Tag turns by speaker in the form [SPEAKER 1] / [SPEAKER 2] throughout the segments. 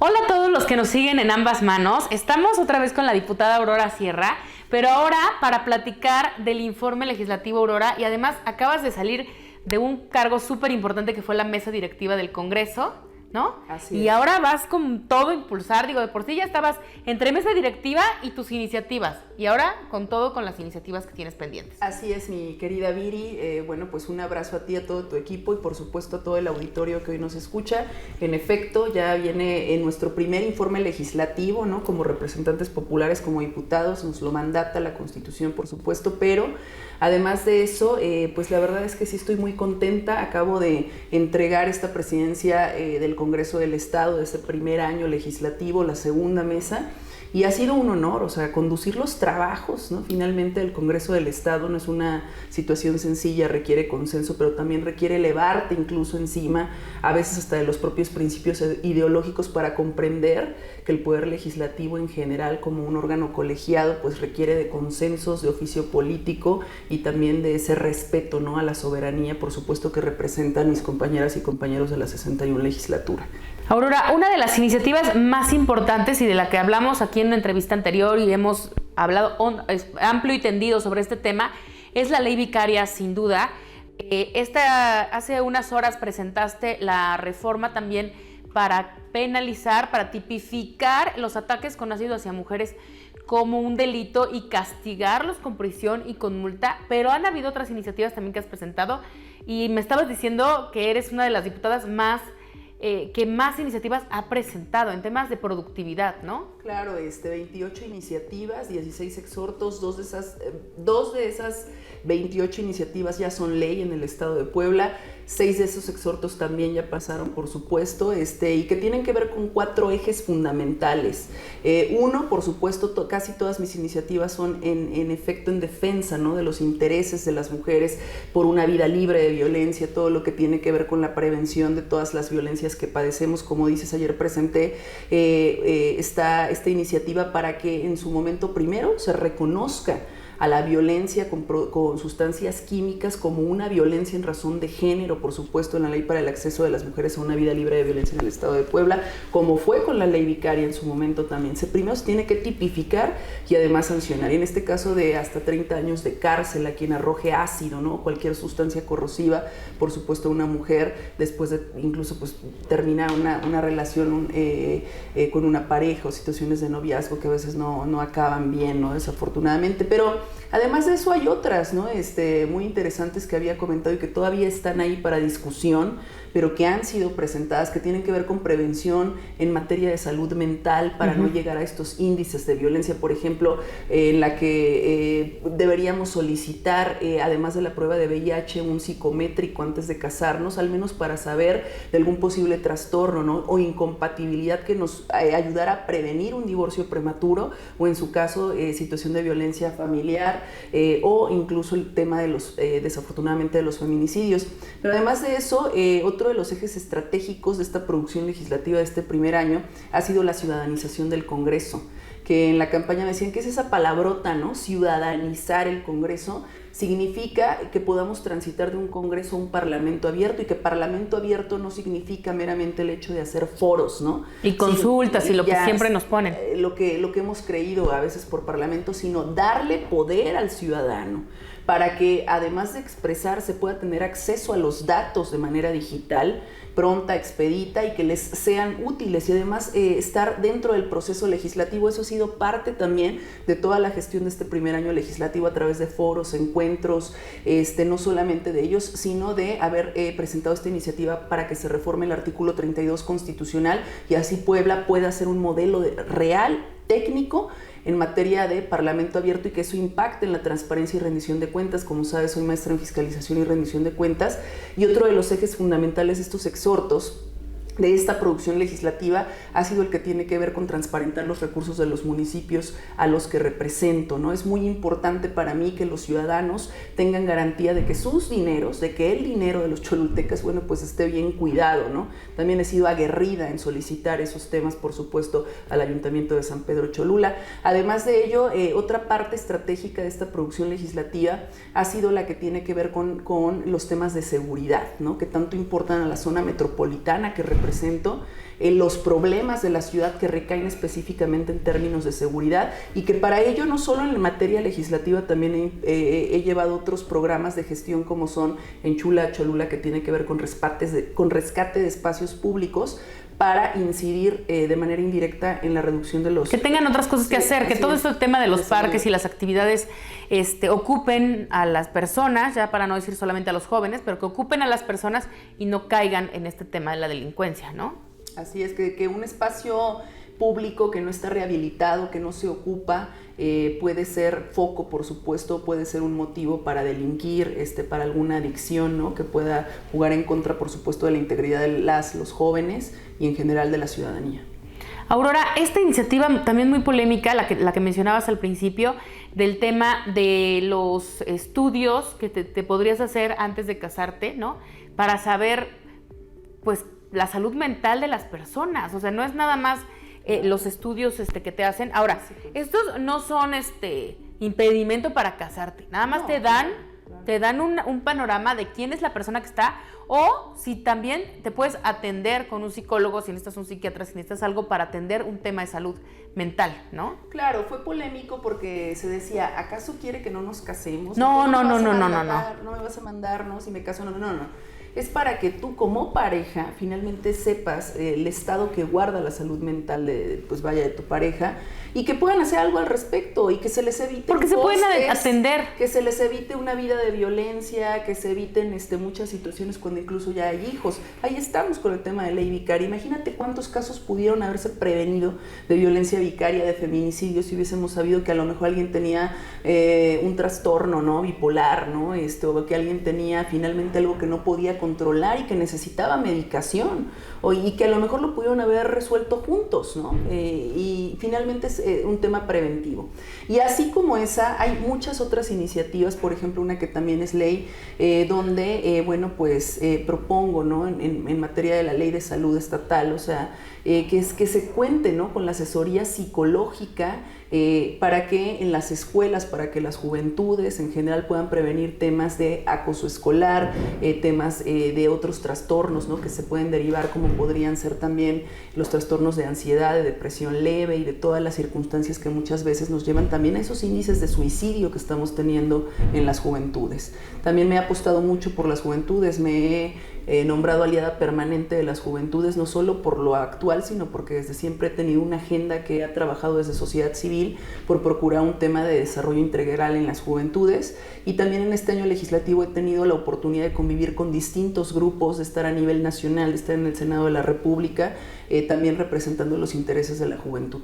[SPEAKER 1] Hola a todos los que nos siguen en ambas manos. Estamos otra vez con la diputada Aurora Sierra, pero ahora para platicar del informe legislativo, Aurora, y además acabas de salir de un cargo súper importante que fue la mesa directiva del Congreso, ¿no?
[SPEAKER 2] Así
[SPEAKER 1] y
[SPEAKER 2] es.
[SPEAKER 1] ahora vas con todo a impulsar, digo, de por sí ya estabas entre mesa directiva y tus iniciativas, y ahora con todo con las iniciativas que tienes pendientes.
[SPEAKER 2] Así es, mi querida Viri. Bueno, pues un abrazo a ti, a todo tu equipo y por supuesto a todo el auditorio que hoy nos escucha. En efecto, ya viene en nuestro primer informe legislativo, ¿no? Como representantes populares, como diputados, nos lo mandata la Constitución, por supuesto, pero además de eso, pues la verdad es que sí estoy muy contenta. Acabo de entregar esta presidencia del Congreso del Estado de este primer año legislativo, la segunda mesa. Y ha sido un honor, o sea, conducir los trabajos, ¿no? Finalmente el Congreso del Estado no es una situación sencilla, requiere consenso, pero también requiere elevarte incluso encima, a veces hasta de los propios principios ideológicos para comprender que el Poder Legislativo en general, como un órgano colegiado, pues requiere de consensos, de oficio político y también de ese respeto, ¿no? A la soberanía, por supuesto, que representan mis compañeras y compañeros de la 61 legislatura.
[SPEAKER 1] Aurora, una de las iniciativas más importantes y de la que hablamos aquí en una entrevista anterior y hemos hablado amplio y tendido sobre este tema es la ley vicaria, sin duda. Hace unas horas presentaste la reforma también para penalizar, para tipificar los ataques con ácido hacia mujeres como un delito y castigarlos con prisión y con multa, pero han habido otras iniciativas también que has presentado y me estabas diciendo que eres una de las diputadas que más iniciativas ha presentado en temas de productividad, ¿no?
[SPEAKER 2] Claro, 28 iniciativas, 16 exhortos, dos de esas 28 iniciativas ya son ley en el Estado de Puebla, 6 de esos exhortos también ya pasaron, por supuesto, y que tienen que ver con 4 ejes fundamentales. Uno, por supuesto, casi todas mis iniciativas son en efecto en defensa, ¿no? De los intereses de las mujeres por una vida libre de violencia, todo lo que tiene que ver con la prevención de todas las violencias que padecemos. Como dices, ayer presenté esta iniciativa para que en su momento primero se reconozca a la violencia con sustancias químicas como una violencia en razón de género, por supuesto, en la ley para el acceso de las mujeres a una vida libre de violencia en el Estado de Puebla, como fue con la ley vicaria en su momento también. Primero se tiene que tipificar y además sancionar, y en este caso de hasta 30 años de cárcel a quien arroje ácido, ¿no? Cualquier sustancia corrosiva, por supuesto, a una mujer después de incluso pues terminar una relación con una pareja o situaciones de noviazgo que a veces no acaban bien, ¿no? Desafortunadamente, pero además de eso hay otras, ¿no? Muy interesantes que había comentado y que todavía están ahí para discusión, pero que han sido presentadas, que tienen que ver con prevención en materia de salud mental para no llegar a estos índices de violencia, por ejemplo, en la que deberíamos solicitar, además de la prueba de VIH, un psicométrico antes de casarnos, al menos para saber de algún posible trastorno, ¿no? O incompatibilidad que nos ayudara a prevenir un divorcio prematuro o, en su caso, situación de violencia familiar o incluso el tema de desafortunadamente, de los feminicidios. Pero además de eso, otro de los ejes estratégicos de esta producción legislativa de este primer año ha sido la ciudadanización del Congreso, que en la campaña me decían, ¿qué es esa palabrota, no? Ciudadanizar el Congreso significa que podamos transitar de un Congreso a un Parlamento abierto, y que Parlamento abierto no significa meramente el hecho de hacer foros, ¿no?
[SPEAKER 1] Y consultas, sí, y lo que siempre nos ponen.
[SPEAKER 2] Lo que hemos creído a veces por Parlamento, sino darle poder al ciudadano para que, además de expresarse, pueda tener acceso a los datos de manera digital, pronta, expedita, y que les sean útiles, y además estar dentro del proceso legislativo. Eso ha sido parte también de toda la gestión de este primer año legislativo a través de foros, encuentros, no solamente de ellos, sino de haber presentado esta iniciativa para que se reforme el artículo 32 constitucional y así Puebla pueda ser un modelo real, técnico, en materia de Parlamento abierto, y que eso impacte en la transparencia y rendición de cuentas. Como sabes, soy maestra en fiscalización y rendición de cuentas, y otro de los ejes fundamentales de estos exhortos de esta producción legislativa ha sido el que tiene que ver con transparentar los recursos de los municipios a los que represento, ¿no? Es muy importante para mí que los ciudadanos tengan garantía de que sus dineros, de que el dinero de los cholultecas, bueno, pues esté bien cuidado, ¿no? También he sido aguerrida en solicitar esos temas, por supuesto, al Ayuntamiento de San Pedro Cholula. Además de ello, otra parte estratégica de esta producción legislativa ha sido la que tiene que ver con los temas de seguridad, ¿no? Que tanto importan a la zona metropolitana, que representa presento, los problemas de la ciudad que recaen específicamente en términos de seguridad, y que para ello no solo en materia legislativa también he llevado otros programas de gestión como son Enchula Cholula, que tiene que ver con rescate de espacios públicos para incidir de manera indirecta en la reducción de los...
[SPEAKER 1] Que tengan otras cosas que hacer, que todo este tema de los parques y las actividades ocupen a las personas, ya para no decir solamente a los jóvenes, pero que ocupen a las personas y no caigan en este tema de la delincuencia, ¿no?
[SPEAKER 2] Así es, que un espacio público que no está rehabilitado, que no se ocupa, puede ser foco, por supuesto, puede ser un motivo para delinquir, para alguna adicción, ¿no? Que pueda jugar en contra, por supuesto, de la integridad de los jóvenes y en general de la ciudadanía.
[SPEAKER 1] Aurora, esta iniciativa también muy polémica, la que mencionabas al principio, del tema de los estudios que te podrías hacer antes de casarte, ¿no? Para saber, pues, la salud mental de las personas. O sea, no es nada más los estudios que te hacen. Ahora, estos no son impedimento para casarte. Nada más te dan un panorama de quién es la persona que está, o si también te puedes atender con un psicólogo, si necesitas un psiquiatra, si necesitas algo para atender un tema de salud mental, ¿no?
[SPEAKER 2] Claro, fue polémico porque se decía, ¿acaso quiere que no nos casemos?
[SPEAKER 1] No me
[SPEAKER 2] vas a mandar, ¿no? Si me caso, no. Es para que tú como pareja finalmente sepas el estado que guarda la salud mental de tu pareja, y que puedan hacer algo al respecto y que se les evite
[SPEAKER 1] porque se pueden atender,
[SPEAKER 2] que se les evite una vida de violencia, que se eviten muchas situaciones cuando incluso ya hay hijos. Ahí estamos con el tema de ley vicaria. Imagínate cuántos casos pudieron haberse prevenido de violencia vicaria, de feminicidio, si hubiésemos sabido que a lo mejor alguien tenía un trastorno, ¿no? Bipolar, ¿no? O que alguien tenía finalmente algo que no podía controlar y que necesitaba medicación, y que a lo mejor lo pudieron haber resuelto juntos, ¿no? Y finalmente es un tema preventivo. Y así como esa, hay muchas otras iniciativas, por ejemplo, una que también es ley, donde, propongo, ¿no? En materia de la ley de salud estatal, o sea, que se cuente, ¿no? Con la asesoría psicológica, para que en las escuelas, para que las juventudes en general puedan prevenir temas de acoso escolar, temas de otros trastornos, ¿no? Que se pueden derivar, como podrían ser también los trastornos de ansiedad, de depresión leve y de todas las circunstancias que muchas veces nos llevan también a esos índices de suicidio que estamos teniendo en las juventudes. También me he apostado mucho por las juventudes, me he nombrado aliada permanente de las juventudes, no solo por lo actual, sino porque desde siempre he tenido una agenda que ha trabajado desde sociedad civil por procurar un tema de desarrollo integral en las juventudes, y también en este año legislativo he tenido la oportunidad de convivir con distintos grupos, de estar a nivel nacional, de estar en el Senado de la República, también representando los intereses de la juventud.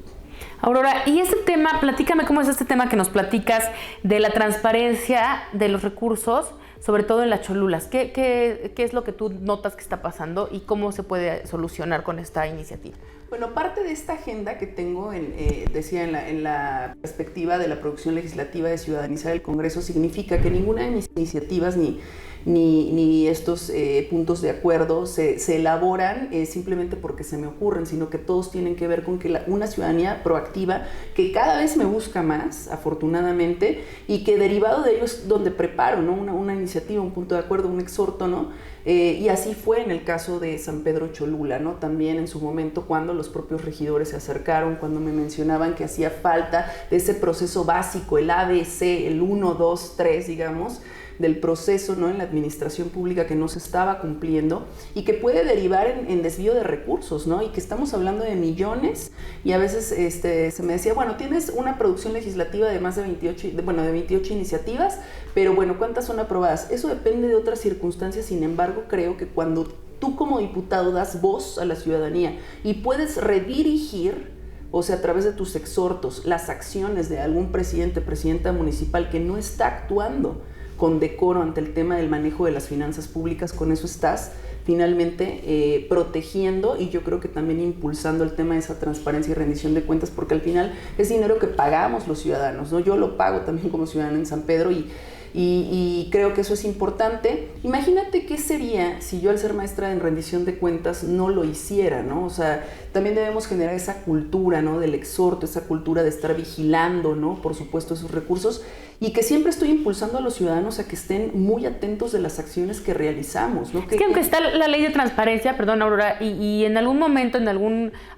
[SPEAKER 1] Aurora, y este tema, platícame cómo es este tema que nos platicas de la transparencia de los recursos, sobre todo en las Cholulas. ¿Qué es lo que tú notas que está pasando y cómo se puede solucionar con esta iniciativa?
[SPEAKER 2] Bueno, parte de esta agenda que tengo, en la perspectiva de la producción legislativa de ciudadanizar el Congreso, significa que ninguna de mis iniciativas ni estos puntos de acuerdo se elaboran simplemente porque se me ocurren, sino que todos tienen que ver con que una ciudadanía proactiva, que cada vez me busca más, afortunadamente, y que derivado de ello es donde preparo, ¿no? Una iniciativa, un punto de acuerdo, un exhorto, ¿no? Y así fue en el caso de San Pedro Cholula, ¿no? También en su momento, cuando los propios regidores se acercaron, cuando me mencionaban que hacía falta de ese proceso básico, el ABC, el 1, 2, 3, digamos, del proceso, ¿no? En la administración pública, que no se estaba cumpliendo y que puede derivar en desvío de recursos, ¿no? Y que estamos hablando de millones, y a veces se me decía, bueno, tienes una producción legislativa de más de 28 iniciativas, pero bueno, ¿cuántas son aprobadas? Eso depende de otras circunstancias. Sin embargo, creo que cuando tú como diputado das voz a la ciudadanía y puedes redirigir, o sea, a través de tus exhortos, las acciones de algún presidenta municipal que no está actuando con decoro ante el tema del manejo de las finanzas públicas, con eso estás finalmente protegiendo, y yo creo que también impulsando el tema de esa transparencia y rendición de cuentas, porque al final es dinero que pagamos los ciudadanos, ¿no? Yo lo pago también como ciudadano en San Pedro, y y creo que eso es importante. Imagínate qué sería si yo, al ser maestra en rendición de cuentas, no lo hiciera, ¿no? O sea, también debemos generar esa cultura, ¿no? Del exhorto, esa cultura de estar vigilando, ¿no? Por supuesto, esos recursos, y que siempre estoy impulsando a los ciudadanos a que estén muy atentos de las acciones que realizamos, ¿no?
[SPEAKER 1] Es que aunque está la ley de transparencia, perdón, Aurora, y en algún momento,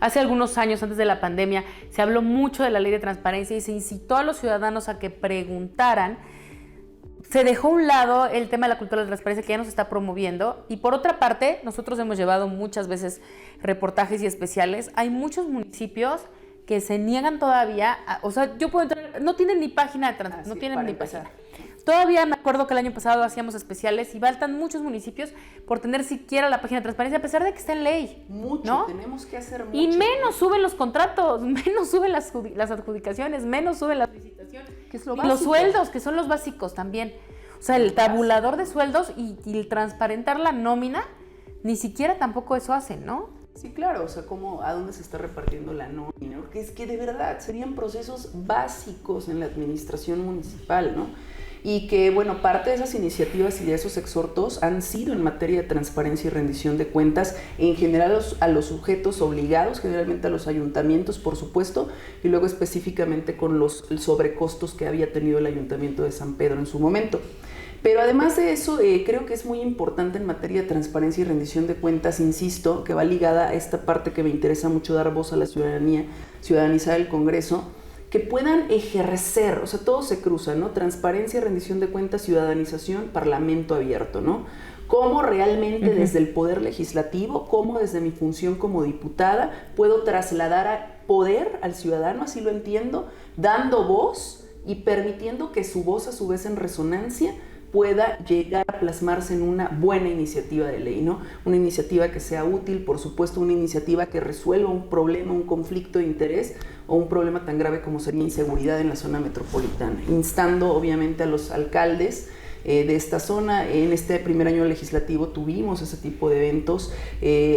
[SPEAKER 1] hace algunos años antes de la pandemia, se habló mucho de la ley de transparencia y se incitó a los ciudadanos a que preguntaran. Se dejó a un lado el tema de la cultura de la transparencia, que ya nos está promoviendo, y por otra parte, nosotros hemos llevado muchas veces reportajes y especiales. Hay muchos municipios que se niegan todavía, o sea, yo puedo entrar, no tienen ni página de transparencia, no tienen ni página. Todavía me acuerdo que el año pasado hacíamos especiales y faltan muchos municipios por tener siquiera la página de transparencia, a pesar de que está en ley.
[SPEAKER 2] Mucho, ¿no? Tenemos que hacer mucho.
[SPEAKER 1] Y menos suben los contratos, menos suben las adjudicaciones, menos suben las licitaciones.
[SPEAKER 2] Que es lo
[SPEAKER 1] básico. Y los sueldos, que son los básicos también. O sea, el tabulador de sueldos y el transparentar la nómina, ni siquiera tampoco eso hacen, ¿no?
[SPEAKER 2] Sí, claro, o sea, a dónde se está repartiendo la nómina, porque es que de verdad serían procesos básicos en la administración municipal, ¿no? Y que, bueno, parte de esas iniciativas y de esos exhortos han sido en materia de transparencia y rendición de cuentas, en general a los sujetos obligados, generalmente a los ayuntamientos, por supuesto, y luego específicamente con los sobrecostos que había tenido el Ayuntamiento de San Pedro en su momento. Pero además de eso, creo que es muy importante en materia de transparencia y rendición de cuentas, insisto, que va ligada a esta parte que me interesa mucho dar voz a la ciudadanía, ciudadanizar el Congreso, que puedan ejercer, o sea, todo se cruza, ¿no? Transparencia, rendición de cuentas, ciudadanización, parlamento abierto, ¿no? Cómo realmente desde el Poder Legislativo, cómo desde mi función como diputada, puedo trasladar a poder al ciudadano, así lo entiendo, dando voz y permitiendo que su voz, a su vez, en resonancia, pueda llegar a plasmarse en una buena iniciativa de ley, ¿no? Una iniciativa que sea útil, por supuesto, una iniciativa que resuelva un problema, un conflicto de interés o un problema tan grave como sería inseguridad en la zona metropolitana, instando obviamente a los alcaldes de esta zona. En este primer año legislativo tuvimos ese tipo de eventos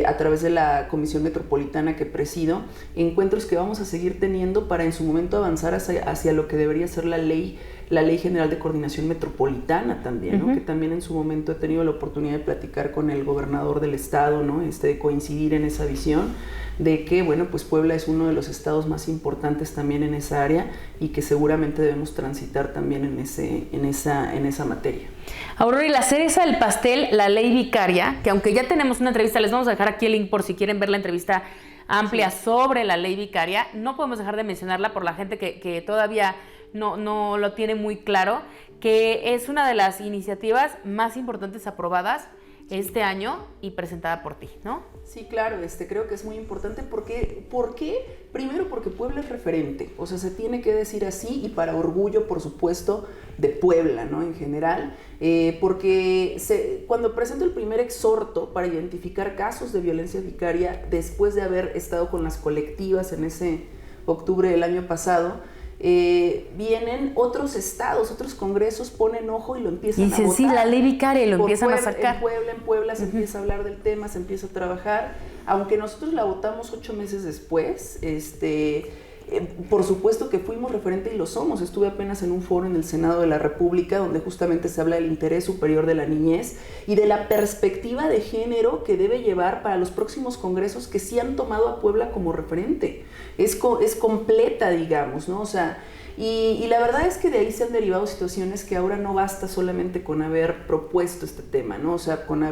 [SPEAKER 2] a través de la Comisión Metropolitana que presido, encuentros que vamos a seguir teniendo para en su momento avanzar hacia lo que debería ser la Ley General de Coordinación Metropolitana también, ¿no? Que también en su momento he tenido la oportunidad de platicar con el gobernador del estado, ¿no? De coincidir en esa visión de que, bueno, pues Puebla es uno de los estados más importantes también en esa área y que seguramente debemos transitar también en esa materia.
[SPEAKER 1] Aurora, y la cereza del pastel, la ley vicaria, que aunque ya tenemos una entrevista, les vamos a dejar aquí el link por si quieren ver la entrevista amplia sobre la ley vicaria, no podemos dejar de mencionarla por la gente que todavía no lo tiene muy claro, que es una de las iniciativas más importantes aprobadas este año y presentada por ti, ¿no?
[SPEAKER 2] Sí, claro, creo que es muy importante porque, ¿por qué? Primero porque Puebla es referente, o sea, se tiene que decir así y para orgullo, por supuesto, de Puebla, ¿no? En general, porque cuando presento el primer exhorto para identificar casos de violencia vicaria, después de haber estado con las colectivas en ese octubre del año pasado, vienen otros estados, otros congresos, ponen ojo y lo empiezan a votar.
[SPEAKER 1] Dicen, sí, la ley vicaria, y lo empiezan a sacar.
[SPEAKER 2] En Puebla se empieza a hablar del tema, se empieza a trabajar, aunque nosotros la votamos 8 meses después, por supuesto que fuimos referente y lo somos. Estuve apenas en un foro en el Senado de la República donde justamente se habla del interés superior de la niñez y de la perspectiva de género que debe llevar para los próximos congresos que sí han tomado a Puebla como referente. Es completa, digamos, ¿no? O sea, y la verdad es que de ahí se han derivado situaciones que ahora no basta solamente con haber propuesto este tema, ¿no? O sea, con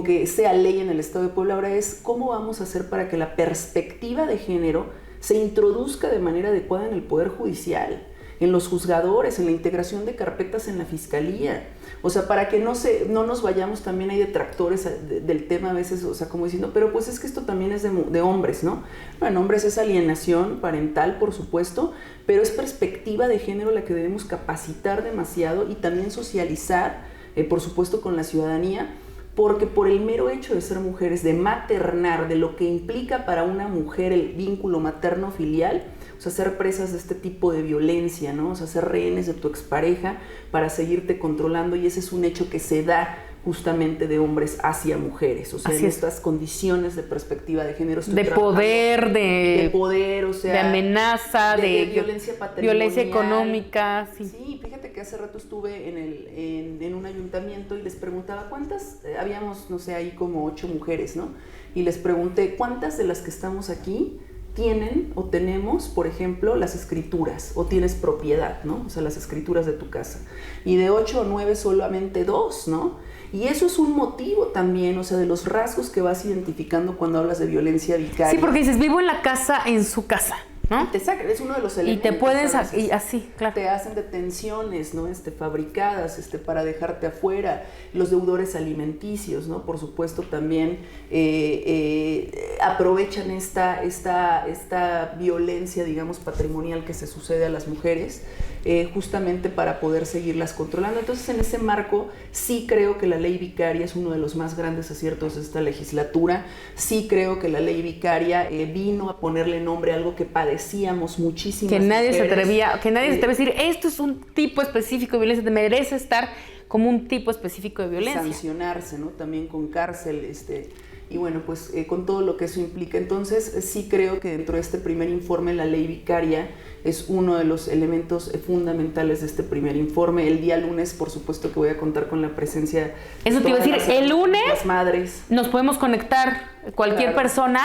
[SPEAKER 2] que sea ley en el Estado de Puebla, ahora es cómo vamos a hacer para que la perspectiva de género se introduzca de manera adecuada en el Poder Judicial, en los juzgadores, en la integración de carpetas en la Fiscalía. O sea, para que no nos vayamos, también hay detractores del tema a veces, o sea, como diciendo, pero pues es que esto también es de hombres, ¿no? Bueno, hombres es alienación parental, por supuesto, pero es perspectiva de género la que debemos capacitar demasiado y también socializar, por supuesto, con la ciudadanía, porque por el mero hecho de ser mujeres, de maternar, de lo que implica para una mujer el vínculo materno-filial, o sea, ser presas de este tipo de violencia, ¿no? O sea, ser rehenes de tu expareja para seguirte controlando, y ese es un hecho que se da justamente de hombres hacia mujeres, o sea, en estas condiciones de perspectiva de género.
[SPEAKER 1] De poder,
[SPEAKER 2] o sea,
[SPEAKER 1] de amenaza, de
[SPEAKER 2] violencia patrimonial.
[SPEAKER 1] Violencia económica.
[SPEAKER 2] Sí, fíjate que hace rato estuve en un ayuntamiento y les preguntaba cuántas, habíamos, no sé, ahí como 8 mujeres, ¿no? Y les pregunté cuántas de las que estamos aquí tienen o tenemos, por ejemplo, las escrituras, o tienes propiedad, ¿no? O sea, las escrituras de tu casa. Y de 8 o 9 solamente 2, ¿no? Y eso es un motivo también, o sea, de los rasgos que vas identificando cuando hablas de violencia vicaria.
[SPEAKER 1] Sí, porque dices, vivo en la casa, en su casa, ¿no?
[SPEAKER 2] Y te sacan, es uno de los elementos.
[SPEAKER 1] Y te pueden sacar, y así, claro.
[SPEAKER 2] Te hacen detenciones, ¿no? Fabricadas, para dejarte afuera. Los deudores alimenticios, ¿no? Por supuesto, también aprovechan esta violencia, digamos, patrimonial que se sucede a las mujeres, justamente para poder seguirlas controlando. Entonces, en ese marco, sí creo que la ley vicaria es uno de los más grandes aciertos de esta legislatura. Sí creo que la ley vicaria vino a ponerle nombre a algo que padecíamos muchísimas
[SPEAKER 1] que nadie
[SPEAKER 2] mujeres.
[SPEAKER 1] se atrevía a decir, esto es un tipo específico de violencia, te merece estar como un tipo específico de violencia.
[SPEAKER 2] Sancionarse, ¿no? También con cárcel, y bueno, pues con todo lo que eso implica. Entonces, sí creo que dentro de este primer informe, la ley vicaria es uno de los elementos fundamentales de este primer informe. El día lunes, por supuesto que voy a contar con la presencia de
[SPEAKER 1] eso te iba a decir, el lunes
[SPEAKER 2] las madres.
[SPEAKER 1] Nos podemos conectar cualquier persona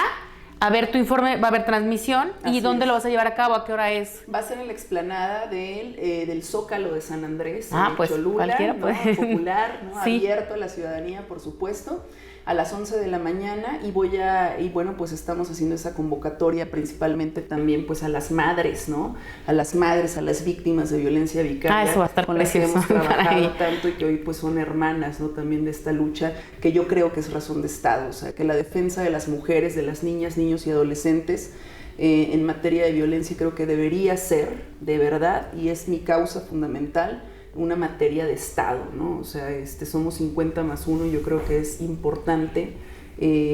[SPEAKER 1] a ver tu informe, va a haber transmisión.
[SPEAKER 2] Así
[SPEAKER 1] ¿Y dónde
[SPEAKER 2] es.
[SPEAKER 1] lo vas a llevar a cabo? ¿A qué hora es?
[SPEAKER 2] Va a ser en la explanada del Zócalo de San Andrés,
[SPEAKER 1] pues
[SPEAKER 2] Cholula,
[SPEAKER 1] cualquiera,
[SPEAKER 2] ¿no?
[SPEAKER 1] pues.
[SPEAKER 2] Popular, ¿no?
[SPEAKER 1] Sí.
[SPEAKER 2] Abierto a la ciudadanía, por supuesto, a las 11 de la mañana, y bueno, pues estamos haciendo esa convocatoria principalmente también pues a las madres, ¿no? A las madres, a las víctimas de violencia vicaria,
[SPEAKER 1] Eso va a estar
[SPEAKER 2] con las que
[SPEAKER 1] precioso.
[SPEAKER 2] hemos trabajado tanto y que hoy pues son hermanas, ¿no? También de esta lucha, que yo creo que es razón de Estado, o sea, que la defensa de las mujeres, de las niñas, niños y adolescentes en materia de violencia creo que debería ser, de verdad, y es mi causa fundamental, una materia de Estado, ¿no? O sea, somos 50 más 1 y yo creo que es importante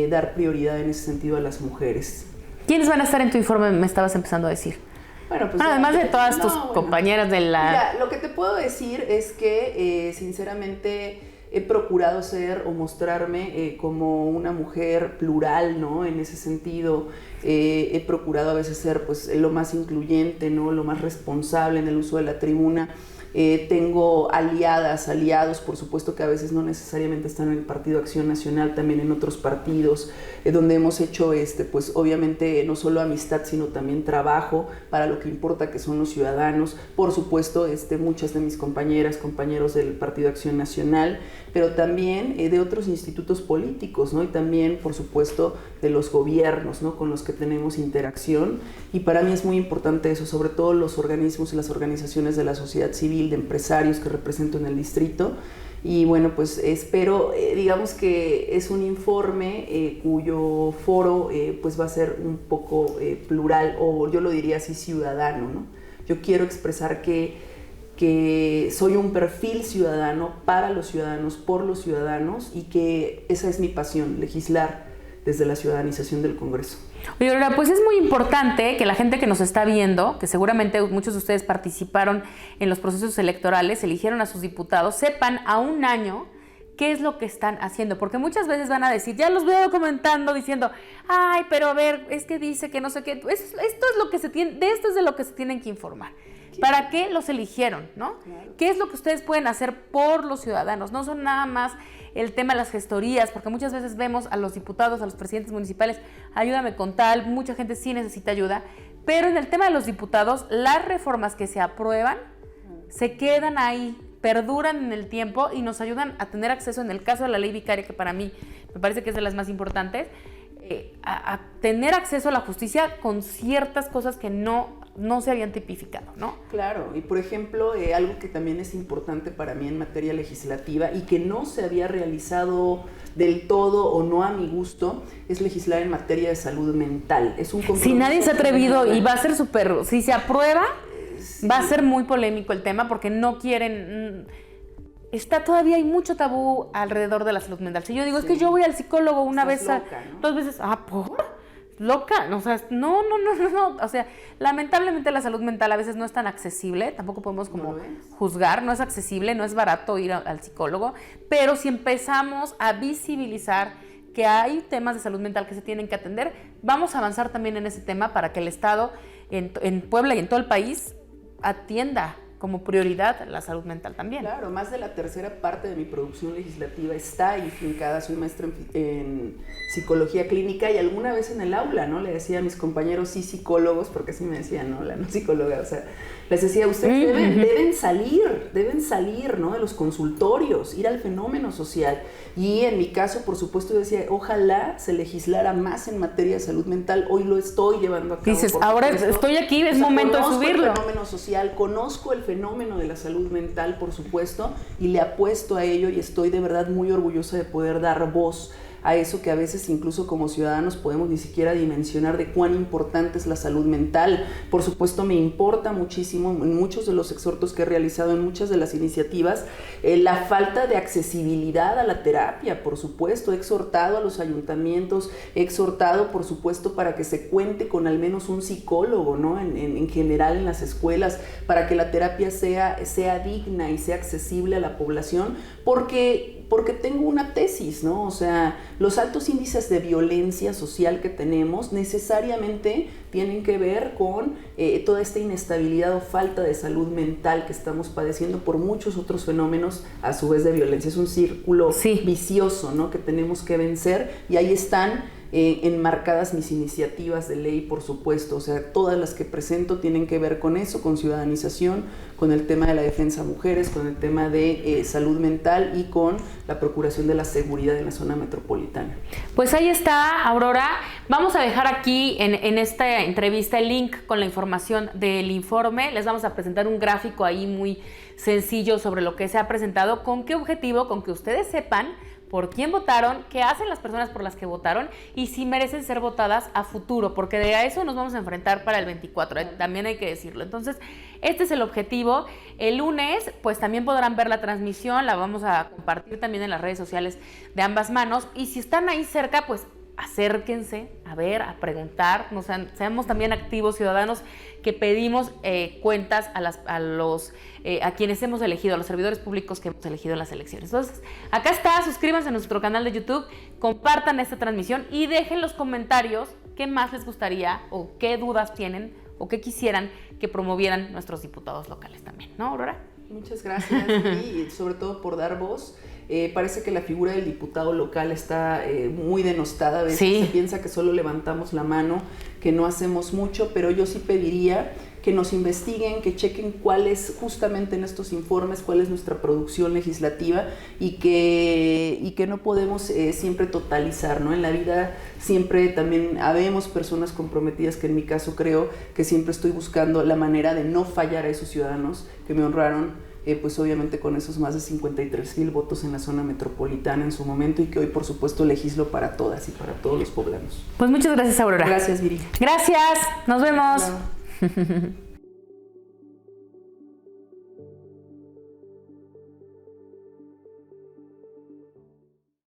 [SPEAKER 2] dar prioridad en ese sentido a las mujeres.
[SPEAKER 1] ¿Quiénes van a estar en tu informe? Me estabas empezando a decir.
[SPEAKER 2] Bueno, pues
[SPEAKER 1] además de todas tus compañeras de la...
[SPEAKER 2] Mira, lo que te puedo decir es que sinceramente he procurado ser o mostrarme como una mujer plural, ¿no? En ese sentido, he procurado a veces ser pues lo más incluyente, ¿no? Lo más responsable en el uso de la tribuna. Tengo aliados, por supuesto que a veces no necesariamente están en el Partido Acción Nacional, también en otros partidos, donde hemos hecho, pues obviamente no solo amistad, sino también trabajo para lo que importa, que son los ciudadanos. Por supuesto, muchas de mis compañeros del Partido Acción Nacional, pero también de otros institutos políticos, ¿no? Y también, por supuesto, de los gobiernos, ¿no? Con los que tenemos interacción. Y para mí es muy importante eso, sobre todo los organismos y las organizaciones de la sociedad civil, de empresarios que represento en el distrito. Y bueno, pues espero, digamos que es un informe cuyo foro pues va a ser un poco plural, o yo lo diría así, ciudadano, ¿no? Yo quiero expresar que soy un perfil ciudadano para los ciudadanos, por los ciudadanos, y que esa es mi pasión, legislar desde la ciudadanización del Congreso.
[SPEAKER 1] Oye, Aurora, pues es muy importante que la gente que nos está viendo, que seguramente muchos de ustedes participaron en los procesos electorales, eligieron a sus diputados, sepan a un año qué es lo que están haciendo, porque muchas veces van a decir, ya los veo comentando diciendo, ay, pero a ver, es que dice que no sé qué, esto es lo que se tiene, de esto es de lo que se tienen que informar. ¿Para qué los eligieron, no? Claro. ¿Qué es lo que ustedes pueden hacer por los ciudadanos? No son nada más el tema de las gestorías, porque muchas veces vemos a los diputados, a los presidentes municipales, ayúdame con tal, mucha gente sí necesita ayuda, pero en el tema de los diputados, las reformas que se aprueban se quedan ahí, perduran en el tiempo y nos ayudan a tener acceso, en el caso de la ley vicaria, que para mí me parece que es de las más importantes, a tener acceso a la justicia con ciertas cosas que no se habían tipificado, ¿no?
[SPEAKER 2] Claro, y por ejemplo, algo que también es importante para mí en materia legislativa y que no se había realizado del todo o no a mi gusto, es legislar en materia de salud mental. Es un compromiso.
[SPEAKER 1] Si nadie se ha atrevido y va a ser súper, si se aprueba,
[SPEAKER 2] sí,
[SPEAKER 1] va a ser muy polémico el tema porque no quieren... todavía hay mucho tabú alrededor de la salud mental. Si yo digo, es que yo voy al psicólogo una vez,
[SPEAKER 2] loca, ¿no?
[SPEAKER 1] 2 veces, ¿por? Loca, o sea, no, o sea, lamentablemente la salud mental a veces no es tan accesible, tampoco podemos como juzgar, no es accesible, no es barato ir al psicólogo, pero si empezamos a visibilizar que hay temas de salud mental que se tienen que atender, vamos a avanzar también en ese tema para que el Estado en Puebla y en todo el país atienda como prioridad la salud mental también.
[SPEAKER 2] Claro, más de la tercera parte de mi producción legislativa está ahí fincada. Soy maestra en psicología clínica y alguna vez en el aula, ¿no? Le decía a mis compañeros sí psicólogos, porque así me decían, ¿no? La no psicóloga, o sea, les decía, ustedes deben salir, ¿no? De los consultorios, ir al fenómeno social. Y en mi caso, por supuesto, yo decía, ojalá se legislara más en materia de salud mental. Hoy lo estoy llevando a cabo.
[SPEAKER 1] Dices, ahora estoy aquí, es momento de subirlo.
[SPEAKER 2] Conozco el fenómeno social, conozco el fenómeno de la salud mental, por supuesto, y le apuesto a ello y estoy de verdad muy orgullosa de poder dar voz a eso que a veces incluso como ciudadanos podemos ni siquiera dimensionar de cuán importante es la salud mental. Por supuesto me importa muchísimo en muchos de los exhortos que he realizado, en muchas de las iniciativas, la falta de accesibilidad a la terapia, por supuesto. He exhortado a los ayuntamientos, he exhortado por supuesto para que se cuente con al menos un psicólogo, ¿no? En general en las escuelas, para que la terapia sea digna y sea accesible a la población, porque tengo una tesis, ¿no? O sea, los altos índices de violencia social que tenemos necesariamente tienen que ver con toda esta inestabilidad o falta de salud mental que estamos padeciendo por muchos otros fenómenos a su vez de violencia. Es un círculo vicioso, ¿no? Que tenemos que vencer y ahí están enmarcadas mis iniciativas de ley, por supuesto. O sea, todas las que presento tienen que ver con eso, con ciudadanización, con el tema de la defensa a mujeres, con el tema de salud mental y con la procuración de la seguridad en la zona metropolitana.
[SPEAKER 1] Pues ahí está, Aurora. Vamos a dejar aquí en esta entrevista el link con la información del informe. Les vamos a presentar un gráfico ahí muy sencillo sobre lo que se ha presentado. ¿Con qué objetivo? Con que ustedes sepan por quién votaron, qué hacen las personas por las que votaron y si merecen ser votadas a futuro, porque de eso nos vamos a enfrentar para el 24, también hay que decirlo. Entonces, este es el objetivo. El lunes, pues también podrán ver la transmisión, la vamos a compartir también en las redes sociales de ambas manos, y si están ahí cerca, pues acérquense a ver, a preguntar, seamos también activos ciudadanos que pedimos cuentas a quienes hemos elegido, a los servidores públicos que hemos elegido en las elecciones. Entonces, acá está, suscríbanse a nuestro canal de YouTube, compartan esta transmisión y dejen los comentarios qué más les gustaría o qué dudas tienen o qué quisieran que promovieran nuestros diputados locales también, ¿no, Aurora?
[SPEAKER 2] Muchas gracias, y sobre todo por dar voz. Parece que la figura del diputado local está muy denostada. A veces se piensa que solo levantamos la mano, que no hacemos mucho, pero yo sí pediría que nos investiguen, que chequen cuál es justamente en estos informes, cuál es nuestra producción legislativa y que no podemos siempre totalizar, ¿no? En la vida siempre también habemos personas comprometidas, que en mi caso creo que siempre estoy buscando la manera de no fallar a esos ciudadanos que me honraron, pues obviamente con esos más de 53,000 votos en la zona metropolitana en su momento, y que hoy por supuesto legislo para todas y para todos los poblanos.
[SPEAKER 1] Pues muchas gracias, Aurora.
[SPEAKER 2] Gracias, Viri.
[SPEAKER 1] Gracias, nos vemos.
[SPEAKER 2] Claro.